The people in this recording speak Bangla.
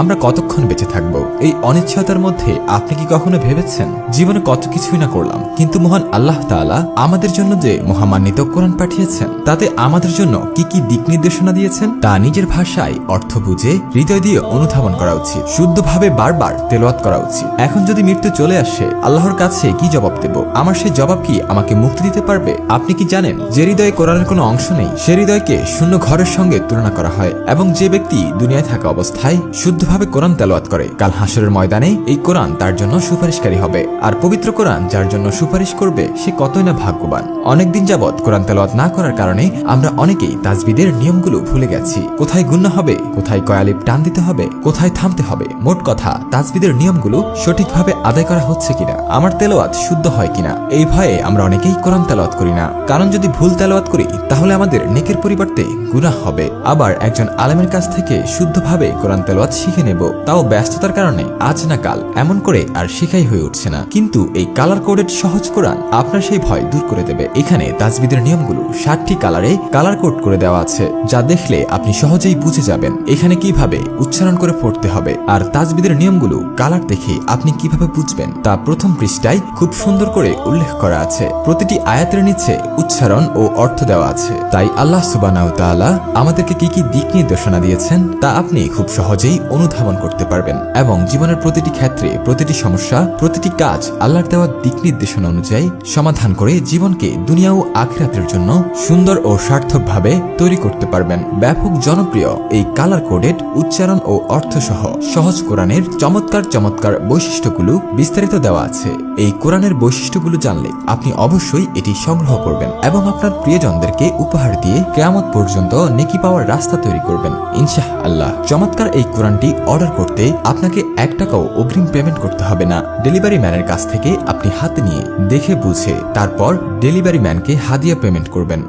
আমরা কতক্ষণ বেঁচে থাকব? এই অনিশ্চয়তার মধ্যে আপনি কি কখনো ভেবেছেন জীবনে কত কিছুই না করলাম, কিন্তু মহান আল্লাহ তাআলা আমাদের জন্য যে মহামান্বিত কোরআন পাঠিয়েছেন তাতে আমাদের জন্য কি কি দিক নির্দেশনা দিয়েছেন তা নিজের ভাষায় অর্থ বুঝে হৃদয় দিয়ে অনুধাবন করা উচিত, শুদ্ধভাবে বারবার তেলাওয়াত করা উচিত। এখন যদি মৃত্যু চলে আসে, আল্লাহর কাছে কি জবাব দেব? আমার সেই জবাব কি আমাকে মুক্তি দিতে পারবে? আপনি কি জানেন যে হৃদয়ে কোরআনের কোনো অংশ নেই সে হৃদয়কে শূন্য ঘরের সঙ্গে তুলনা করা হয়, এবং যে ব্যক্তি দুনিয়ায় থাকা অবস্থায় শুদ্ধভাবে কোরআন তেলাওয়াত করে কাল হাসরের ময়দানে এই কোরআন তার জন্য সুপারিশকারী হবে। আর পবিত্র কোরআন যার জন্য সুপারিশ করবে সে কতই না ভাগ্যবান। অনেকদিন যাবৎ কোরআন তেলাওয়াত না করার কারণে আমরা অনেকেই তাজবিদের নিয়মগুলো ভুলে গেছি। কোথায় গুণনা হবে, কোথায় কয়ালিপ টান দিতে হবে, কোথায় থামতে হবে, মোট কথা তাজবিদের নিয়মগুলো সঠিকভাবে আদায় করা হচ্ছে কিনা, আমার তেলাওয়াত শুদ্ধ হয় কিনা, এই ভয়ে আমরা অনেকেই কোরআন তেলাওয়াত করি না। কারণ যদি ভুল তেলাওয়াত করি তাহলে আমাদের নেকের পরিবর্তে গুনাহ হবে। আবার একজন আলেমের কাছ থেকে শুদ্ধভাবে কোরআন তেলাওয়াত শিখে নেব, তাও ব্যস্ততার কারণে আজ না কাল, এমন করে আর শিখাই হয়ে উঠছে না। কিন্তু এই কালার কোডেড সহজ কোরআন আপনার সেই ভয় দূর করে দেবে। এখানে তাজবিদের নিয়মগুলো 60টি কালারে কালার কোড করে দেওয়া আছে, যা দেখলে আপনি সহজেই বুঝে যাবেন এখানে কিভাবে উচ্চারণ করে পড়তে হবে। আর তাজবিদের নিয়মগুলো কালার দেখে আপনি কিভাবে বুঝবেন তা প্রথম পৃষ্ঠায় খুব সুন্দর করে উল্লেখ করা আছে। প্রতিটি আয়াতের নিচে উচ্চারণ ও অর্থ দেওয়া আছে। তাই আল্লাহ সুবহানাহু ওয়া তাআলা আমাদেরকে কি কি দিক নির্দেশনা দিয়েছেন তা আপনি খুব সহজেই অনুধাবন করতে পারবেন, এবং জীবনের প্রতিটি ক্ষেত্রে প্রতিটি সমস্যা প্রতিটি কাজ আল্লাহর দেওয়া দিক নির্দেশনা অনুযায়ী সমাধান করে জীবনকে দুনিয়া ও আখিরাতের জন্য সুন্দর ও সার্থকভাবে তৈরি করতে পারবেন। ব্যাপক জনপ্রিয় এই কালার কোডেড উচ্চারণ ও অর্থ সহ সহজ কোরআনের চমৎকার চমৎকার বৈশিষ্ট্যগুলো বিস্তারিত দেওয়া আছে। এই কোরআনের বৈশিষ্ট্যগুলো জানলে আপনি অবশ্যই এটি সংগ্রহ করবেন এবং আপনার প্রিয়জনদেরকে উপহার দিয়ে কিয়ামত পর্যন্ত নেকি পাওয়ার রাস্তা তৈরি করবেন ইনশাআল্লাহ। চমৎকার এই কোরআনটি অর্ডার করতে আপনাকে 1 টাকাও অগ্রিম পেমেন্ট করতে হবে না। ডেলিভারি ম্যানের কাছ থেকে আপনি হাতে নিয়ে দেখে বুঝে তারপর ডেলিভারি ম্যানকে হাদিয়া পেমেন্ট করবেন।